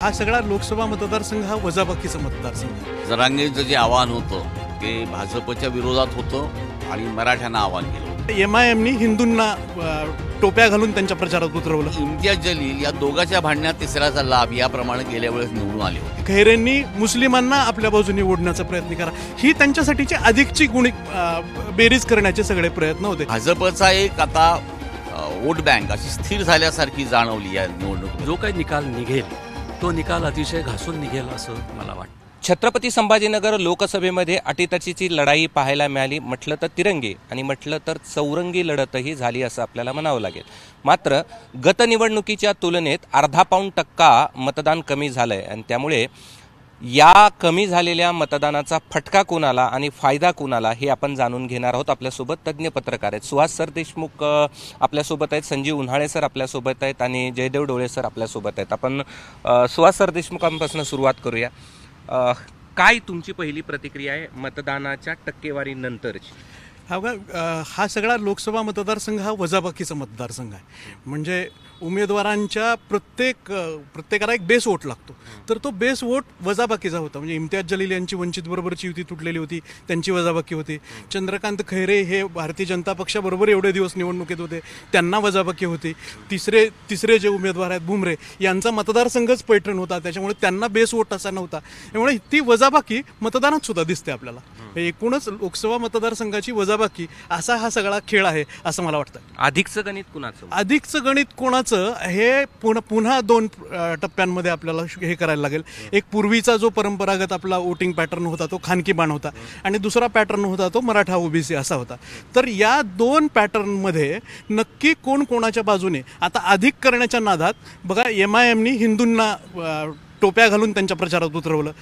हा सगळा लोकसभा मतदारसंघ हा वजाबाकीचा मतदारसंघ आहे. जरांगेचं जे आव्हान होतं ते भाजपच्या विरोधात होतं आणि मराठ्यांना आव्हान केलं. MIMनी हिंदूंना टोप्या घालून त्यांच्या प्रचारात उतरवलं. इम्तियाज जलील या दोघांच्या भांडण्यात तिसऱ्याचा लाभ याप्रमाणे गेल्या वेळेस निवडून आले होते. खैरेंनी मुस्लिमांना आपल्या बाजूने ओढण्याचा प्रयत्न करा, ही त्यांच्यासाठीची अधिकची बेरीज करण्याचे सगळे प्रयत्न होते. भाजपचा एक आता वोट बँक अशी स्थिर झाल्यासारखी जाणवली या निवडणुकीत. जो काही निकाल निघेल तो निकाल अतिशय घासून निघेल असं मला वाटतं. छत्रपती संभाजीनगर लोकसभेमध्ये अटीतटीची लढाई पाहायला मिळाली. म्हटलं तर तिरंगी आणि म्हटलं तर चौरंगी लढतही झाली असं आपल्याला म्हणावं लागेल. मात्र गत निवडणुकीच्या तुलनेत 0.5% मतदान कमी झालंय आणि त्यामुळे या कमी झालेल्या मतदानाचा फटका कोणाला आणि फायदा कोणाला हे आपण जाणून घेणार आहोत. आपल्यासोबत तज्ज्ञ पत्रकार आहेत. सुहास सर देशमुख आपल्यासोबत आहेत, संजीव उन्हाळे सर आपल्यासोबत आहेत आणि जयदेव डोळे सर आपल्यासोबत आहेत. आपण सुहास सर देशमुखांपासून सुरुवात करूया. काय तुमची पहिली प्रतिक्रिया आहे मतदानाच्या टक्केवारीनंतरची? हा सगळा लोकसभा मतदारसंघ हा वजाबाकीचा मतदारसंघ आहे. म्हणजे उमेदवारांच्या प्रत्येकाला एक बेस वोट लागतो, तर तो बेस वोट वजाबाकीचा होता. म्हणजे इम्तियाज जलील यांची वंचित बरोबरची युती तुटलेली होती, त्यांची वजाबाकी होती. चंद्रकांत खैरे हे भारतीय जनता पक्षाबरोबर एवढे दिवस निवडणुकीत होते, त्यांना वजाबाकी होती. तिसरे जे उमेदवार आहेत भुमरे यांचा मतदारसंघच पैठण होता, त्याच्यामुळे त्यांना बेस वोट असा नव्हता. त्यामुळे ती वजाबाकी मतदानात सुद्धा दिसते आपल्याला. एकूणच लोकसभा मतदारसंघाची वजाबाकी असा हा सगळा खेळ आहे असं मला वाटतं. अधिकचं गणित कोणाचं हे पुन्हा 2 टप्प्यांमध्ये आपल्याला हे करायला लागेल. एक पूर्वीचा जो परंपरागत आपला वोटिंग पॅटर्न होता तो खानकी बाण होता आणि दुसरा पॅटर्न होता तो मराठा OBC असा होता. तर या 2 पॅटर्नमध्ये नक्की कोण कोणाच्या बाजूने आता अधिक करण्याच्या नादात बघा MIMनी हिंदूंना टोप्या घालून त्यांच्या प्रचारात उतरवलं.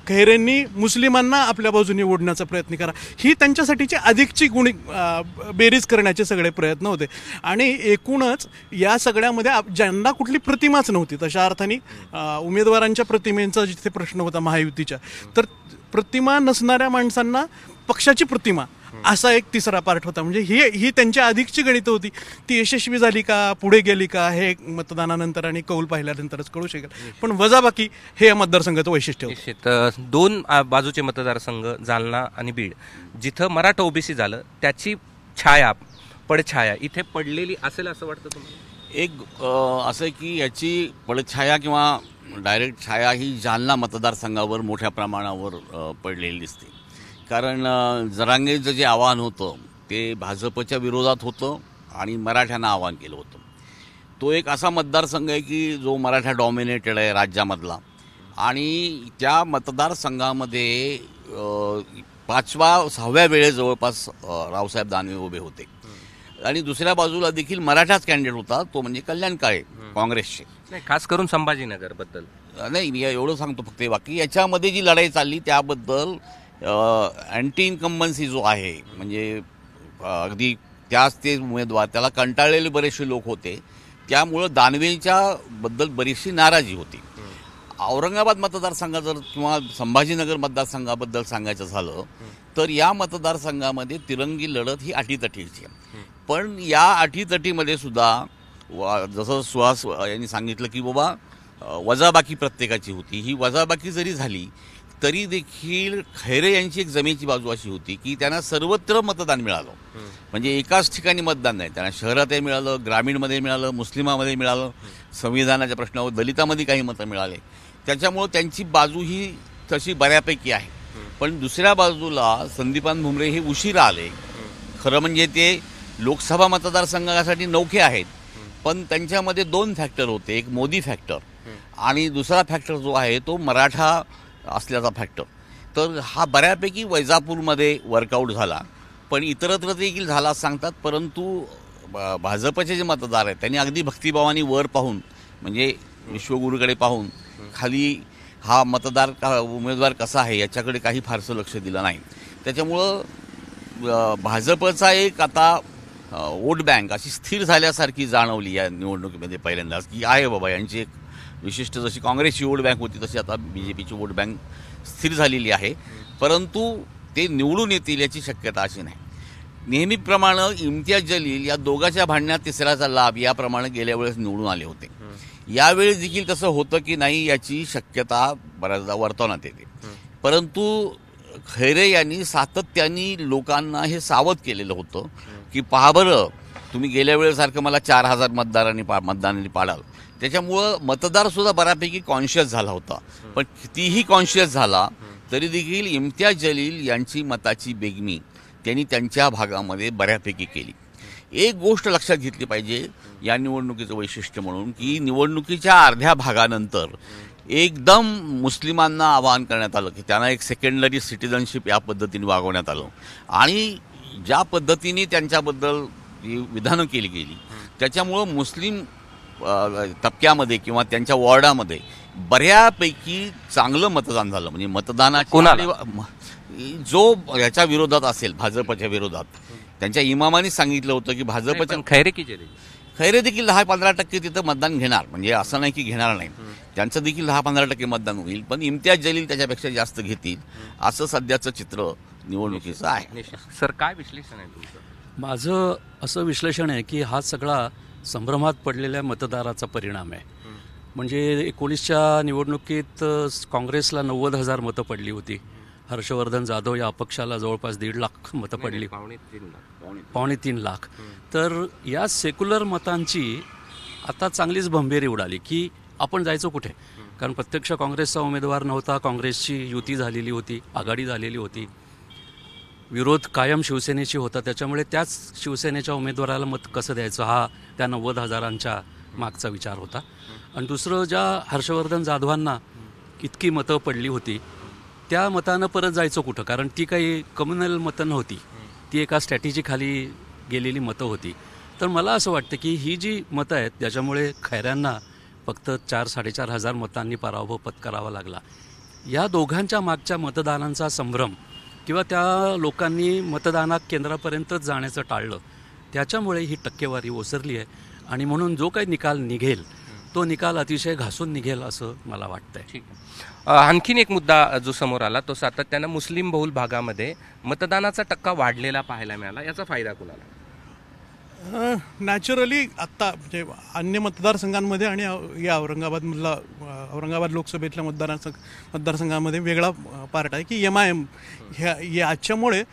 खैरेंनी मुस्लिमांना आपल्या बाजूने ओढण्याचा प्रयत्न करा, ही त्यांच्यासाठीची अधिकची बेरीज करण्याचे सगळे प्रयत्न होते. आणि एकूणच या सगळ्यामध्ये ज्यांना कुठली प्रतिमाच नव्हती, तशा अर्थाने उमेदवारांच्या प्रतिमेचा जिथे प्रश्न होता महायुतीच्या, तर प्रतिमा नसणाऱ्या माणसांना पक्षाची प्रतिमा असा एक तिसरा पार्ट होता. म्हणजे ही त्यांच्या अधिकची गणितं होती. ती यशस्वी झाली का, पुढे गेली का, हे मतदानानंतर आणि कौल पाहिल्यानंतरच कळू शकेल. पण वजाबाकी हे या मतदारसंघाचं वैशिष्ट्य होतं. 2 बाजूचे मतदारसंघ जालना आणि बीड, जिथं मराठा OBC झालं त्याची पडछाया इथे पडलेली असेल असं वाटतं तुम्हाला? एक असं की याची पडछाया किंवा डायरेक्ट छाया ही जालना मतदारसंघावर मोठ्या प्रमाणावर पडलेली दिसते. कारण जरांगेचं जे आव्हान होतं ते भाजपच्या विरोधात होतं आणि मराठ्यांना आव्हान केलं होतं. तो एक असा मतदारसंघ आहे की जो मराठा डॉमिनेटेड आहे राज्यामधला, आणि त्या मतदारसंघामध्ये 5व्या-6व्या वेळेस जवळपास रावसाहेब दानवे उभे होते. आणि दुसऱ्या बाजूला देखील मराठाच कॅन्डिडेट होता, तो म्हणजे कल्याण काळे काँग्रेसचे. नाही, खास करून संभाजीनगर बद्दल नाही, मी एवढं सांगतो फक्त. बाकी याच्यामध्ये जी लढाई चालली त्याबद्दल अँटी इन्कम्बन्सी जो आहे, म्हणजे अगदी ते उमेदवार त्याला कंटाळलेले बरेचसे लोक होते, त्यामुळं दानवेंच्या बद्दल बरीचशी नाराजी होती. औरंगाबाद मतदारसंघात किंवा संभाजीनगर मतदारसंघाबद्दल सांगायचं झालं तर या मतदारसंघामध्ये तिरंगी लढत ही अटीतटीची आहे. पण या अटीतटीमध्ये सुद्धा जसं सुहास यांनी सांगितलं की बाबा वजाबाकी प्रत्येकाची होती. ही वजाबाकी जरी झाली तरी देखील खैरे यांची एक जमेची बाजू अशी होती की त्यांना सर्वत्र मतदान मिळालं. म्हणजे एकाच ठिकाणी मतदान नाही, त्यांना शहरातही मिळालं, ग्रामीणमध्ये मिळालं, मुस्लिमामध्ये मिळालं, संविधानाच्या प्रश्नावर दलितामध्ये काही मतं मिळाले. त्याच्यामुळं त्यांची बाजू ही तशी बऱ्यापैकी आहे. पण दुसऱ्या बाजूला संदीपान भुमरे हे उशिरा आले. खरं म्हणजे ते लोकसभा मतदारसंघासाठी नौखे आहेत, पण त्यांच्यामध्ये 2 फॅक्टर होते. एक मोदी फॅक्टर आणि दुसरा फॅक्टर जो आहे तो मराठा असल्याचा फॅक्टर. तर हा बऱ्यापैकी वैजापूरमध्ये वर्कआउट झाला, पण इतरत्र देखील झाला असं सांगतात. परंतु भाजपचे जे मतदार आहेत त्यांनी अगदी भक्तिभावानी वर पाहून, म्हणजे विश्वगुरूकडे पाहून, खाली हा उमेदवार कसा आहे याच्याकडे काही फारसं लक्ष दिलं नाही. त्याच्यामुळं भाजपचा एक आता वोट बँक अशी स्थिर झाल्यासारखी जाणवली या निवडणुकीमध्ये पहिल्यांदाच, की आहे बाबा यांची एक विशिष्ट, जशी काँग्रेसची वोट बँक होती तशी आता BJPची वोट बँक स्थिर झालेली आहे. परंतु ते निवडून येतील याची शक्यता अशी नाही. नेहमीप्रमाणे इम्तियाज जलील या दोघांच्या भांडण्यात तिसऱ्याचा लाभ याप्रमाणे गेल्या वेळेस निवडून आले होते. यावेळी देखील तसं होतं की नाही याची शक्यता बऱ्याचदा वर्तवण्यात येते. परंतु खैरे यांनी सातत्याने लोकांना हे सावध केलेलं होतं की पहा बरं, तुम्ही गेल्या वेळेसारखं मला 4,000 मतदारांनी पाडाल. त्याच्यामुळं मतदार सुद्धा बऱ्यापैकी कॉन्शियस झाला होता. पण कितीही कॉन्शियस झाला तरी देखील इम्तियाज जलील यांची मताची बेगमी त्यांनी त्यांच्या भागामध्ये बऱ्यापैकी केली. एक गोष्ट लक्षात घेतली पाहिजे या निवडणुकीचं वैशिष्ट्य म्हणून की निवडणुकीच्या अर्ध्या भागानंतर एकदम मुस्लिमांना आवाहन करण्यात आलं की त्यांना एक सेकंडरी सिटिझनशिप या पद्धतीने वागवण्यात आलं. आणि ज्या पद्धतीने त्यांच्याबद्दल विधानं केली गेली त्याच्यामुळं मुस्लिम तबक्यामध्ये किंवा त्यांच्या वॉर्डामध्ये बऱ्यापैकी चांगलं मतदान झालं. म्हणजे मतदानाच्या जो याच्या विरोधात असेल, भाजपच्या विरोधात, त्यांच्या इमामांनी सांगितलं होतं की भाजपच्या खैरे देखील 10-15% तिथं मतदान घेणार. म्हणजे असं नाही की घेणार नाही, त्यांचं देखील 10-15% मतदान होईल. पण इम्तियाज जलील त्याच्यापेक्षा जास्त घेतील असं सध्याचं चित्र निवडणुकीचं आहे. सर, काय विश्लेषण आहे तुमचं? माझं असं विश्लेषण आहे की हा सगळा संभ्रमात पडलेल्या मतदाराचा परिणाम आहे. म्हणजे 19च्या निवडणुकीत काँग्रेसला 90,000 मतं पडली होती. हर्षवर्धन जाधव या अपक्षाला जवळपास 1.5 लाख मतं पडली, 2.25 लाख. तर या सेक्युलर मतांची आता चांगलीच भंभेरी उडाली की आपण जायचं कुठे. कारण प्रत्यक्ष काँग्रेसचा उमेदवार नव्हता, काँग्रेसची युती झालेली होती, आघाडी झालेली होती, विरोध कायम शिवसेनेची होता. त्याच्यामुळे त्याच शिवसेनेच्या उमेदवाराला मत कसं द्यायचं हा त्या 90,000 मागचा विचार होता. आणि दुसरं, ज्या हर्षवर्धन जाधवांना इतकी मतं पडली होती त्या मतानं परत जायचं कुठं. कारण ती काही कम्युनल मतं नव्हती, ती एका स्ट्रॅटेजीखाली गेलेली मतं होती. तर मला असं वाटतं की ही जी मतं आहेत त्याच्यामुळे खैऱ्यांना फक्त 4-4.5 हजार मतांनी पराभव पत्करावा लागला. या दोघांच्या मागच्या मतदानांचा संभ्रम किंवा त्या लोकांनी मतदाना केंद्रापर्यंतच जाण्याचं टाळलं, त्याच्यामुळे ही टक्केवारी ओसरली आहे. आणि म्हणून जो काही निकाल निघेल तो निकाल अतिशय घासून निघेल असं मला वाटतंय. ठीक आहे. आणखीन एक मुद्दा जो समोर आला तो सातत्यानं मुस्लिम बहुल भागामध्ये मतदानाचा टक्का वाढलेला पाहायला मिळाला. याचा फायदा कुणाला? नॅचरली आत्ता म्हणजे अन्य मतदारसंघांमध्ये आणि या औरंगाबाद लोकसभेतल्या मतदारसंघामध्ये वेगळा पार्ट आहे की MIM याच्यामुळे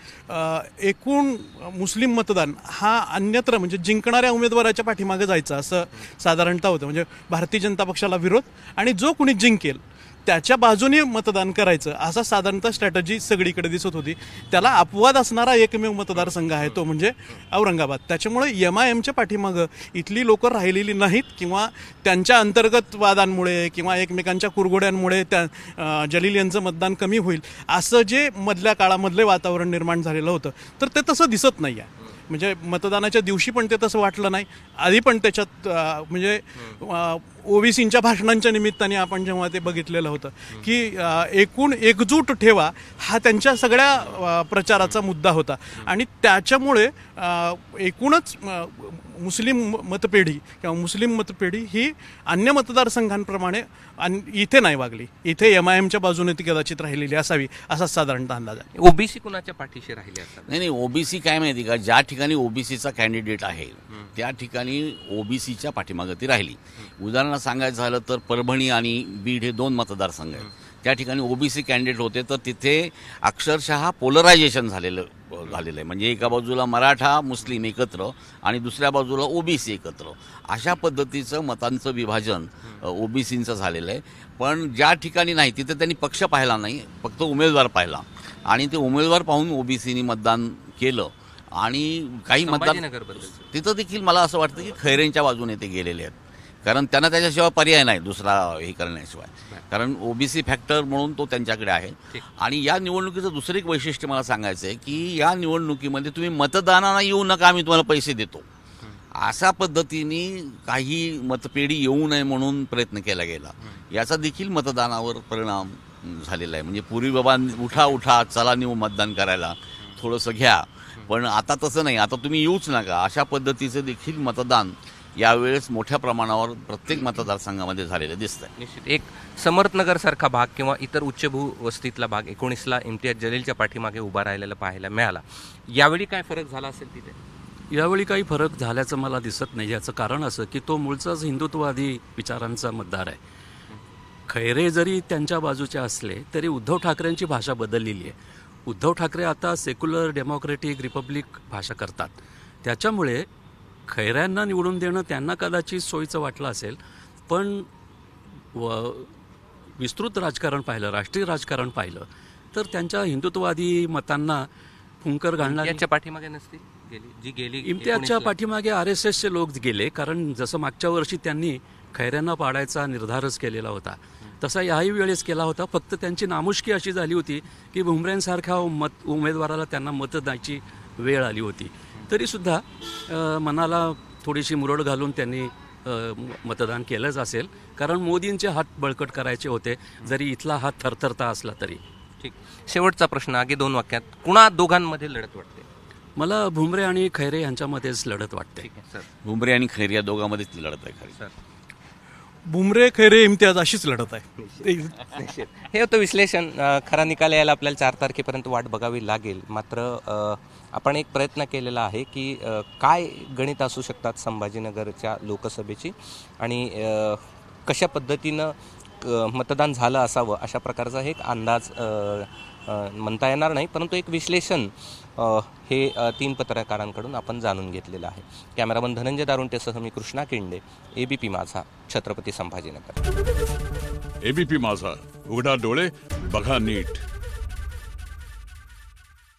एकूण मुस्लिम मतदान हा अन्यत्र म्हणजे जिंकणाऱ्या उमेदवाराच्या पाठीमागे जायचं असं साधारणतः होतं. म्हणजे भारतीय जनता पक्षाला विरोध आणि जो कोणी जिंकेल त्याच्या बाजूने मतदान करायचं असा साधारणतः स्ट्रॅटजी सगळीकडे दिसत होती. त्याला अपवाद असणारा एकमेव मतदारसंघ आहे तो म्हणजे औरंगाबाद. त्याच्यामुळे MIMच्या पाठीमागं इथली लोकं राहिलेली नाहीत किंवा त्यांच्या अंतर्गत वादांमुळे किंवा एकमेकांच्या कुरघोड्यांमुळे त्या जलील यांचं मतदान कमी होईल असं जे मधल्या काळामधले वातावरण निर्माण झालेलं होतं तर ते तसं दिसत नाही आहे. म्हणजे मतदानाच्या दिवशी पण ते तसं वाटलं नाही, आधी पण त्याच्यात म्हणजे OBCच्या भाषणांच्या निमित्ताने आपण जेव्हा ते बघितलेलं होतं की एकूण एकजूट ठेवा हा त्यांच्या सगळ्या प्रचाराचा मुद्दा होता. आणि त्याच्यामुळे एकूणच मुस्लिम मतपेढी किंवा मुस्लिम मतपेढी ही अन्य मतदारसंघांप्रमाणे इथे नाही वागली. इथे MIMच्या बाजूने ती कदाचित राहिलेली असावी असा साधारणतः अंदाज आहे. OBC कुणाच्या पाठीशी राहिले असतात? नाही, OBC काय माहिती का, ज्या ठिकाणी OBCचा कॅन्डिडेट आहे त्या ठिकाणी OBCच्या पाठीमागे ती राहिली. उदाहरण सांगायचं झालं तर परभणी आणि बीड हे 2 मतदारसंघ आहेत. त्या ठिकाणी OBC कॅन्डिडेट होते तर तिथे अक्षरशः पोलरायझेशन झालेलं आहे. म्हणजे एका बाजूला मराठा मुस्लिम एकत्र आणि दुसऱ्या बाजूला OBC एकत्र, अशा पद्धतीचं मतांचं विभाजन OBCचं झालेलं आहे. पण ज्या ठिकाणी नाही तिथे त्यांनी पक्ष पाहिला नाही, फक्त उमेदवार पाहिला आणि ते उमेदवार पाहून OBCनी मतदान केलं. आणि काही मतदार तिथं देखील मला असं वाटतं की खैरेंच्या बाजूने ते गेलेले आहेत. कारण त्यांना त्याच्याशिवाय पर्याय नाही दुसरा हे करण्याशिवाय, कारण OBC फॅक्टर म्हणून तो त्यांच्याकडे आहे. आणि या निवडणुकीचं दुसरं एक वैशिष्ट्य मला सांगायचं आहे की या निवडणुकीमध्ये तुम्ही मतदानाला येऊ नका, आम्ही तुम्हाला पैसे देतो अशा पद्धतीने काही मतपेढी येऊ नये म्हणून प्रयत्न केला गेला. याचा देखील मतदानावर परिणाम झालेला आहे. म्हणजे पूर्वी बाबा उठा चला निवू मतदान करायला, थोडंसं घ्या, पण आता तसं नाही, आता तुम्ही येऊच नका अशा पद्धतीचं देखील मतदान यावेळेस मोठ्या प्रमाणावर प्रत्येक मतदारसंघामध्ये झालेलं दिसतंय. निश्चित एक समर्थनगर सारखा भाग किंवा इतर उच्चभू वस्तीतला भाग 19ला इम्तियाज जलीलच्या पाठीमागे उभा राहिलेला पाहायला मिळाला. यावेळी काय फरक झाला असेल तिथे? यावेळी काही फरक झाल्याचं मला दिसत नाही. याचं कारण असं की तो मूळचाच हिंदुत्ववादी विचारांचा मतदार आहे. खैरे जरी त्यांच्या बाजूचे असले तरी उद्धव ठाकरेंची भाषा बदललेली आहे. उद्धव ठाकरे आता सेक्युलर डेमोक्रेटिक रिपब्लिक भाषा करतात. त्याच्यामुळे खैऱ्यांना निवडून देणं त्यांना कदाचित सोयीचं वाटलं असेल, पण विस्तृत राजकारण पाहिलं, राष्ट्रीय राजकारण पाहिलं तर त्यांच्या हिंदुत्ववादी मतांना फुंकर घालणारी याच्या पाठीमागे नसतील जी गेली इम्तियाजच्या पाठीमागे RSSचे लोक गेले, कारण जसं मागच्या वर्षी त्यांनी खैऱ्यांना पाडायचा निर्धारच केलेला होता तसा याही वेळेस केला होता. फक्त त्यांची नामुष्की अशी झाली होती की भुमरेंसारख्या उमेदवाराला त्यांना मत द्यायची वेळ आली होती. तरीसुद्धा मनाला थोडीशी मुरड घालून त्यांनी मतदान केलंच असेल, कारण मोदींचे हात बळकट करायचे होते जरी इथला हात थरथरता असला तरी. ठीक. शेवटचा प्रश्न आगे 2 वाक्यात, कुणा दोघांमध्ये लढत वाटते? मला भुमरे आणि खैरे यांच्यामध्येच लढत वाटते. ठीक आहे सर. भुमरे आणि खैरे या दोघांमध्येच ती लढत आहे खरी. सर बुमरे खैरे इम्तियाज अशीच लढत आहे. हे होतं विश्लेषण. खरा निकाल यायला आपल्याला 4 तारखेपर्यंत वाट बघावी लागेल. मात्र आपण एक प्रयत्न केलेला आहे की काय गणित असू शकतात संभाजीनगरच्या लोकसभेची आणि कशा पद्धतीनं मतदान झालं असावं अशा प्रकारचा एक अंदाज म्हणता येणार नाही, परंतु एक विश्लेषण हे 3 पत्रकारांकडून आपण जाणून घेतलेलं आहे. कॅमेरामन धनंजय दारुंटेसह मी कृष्णा केंडे, ABP माझा, छत्रपती संभाजीनगर. ABP माझा, उघडा डोळे बघा नीट.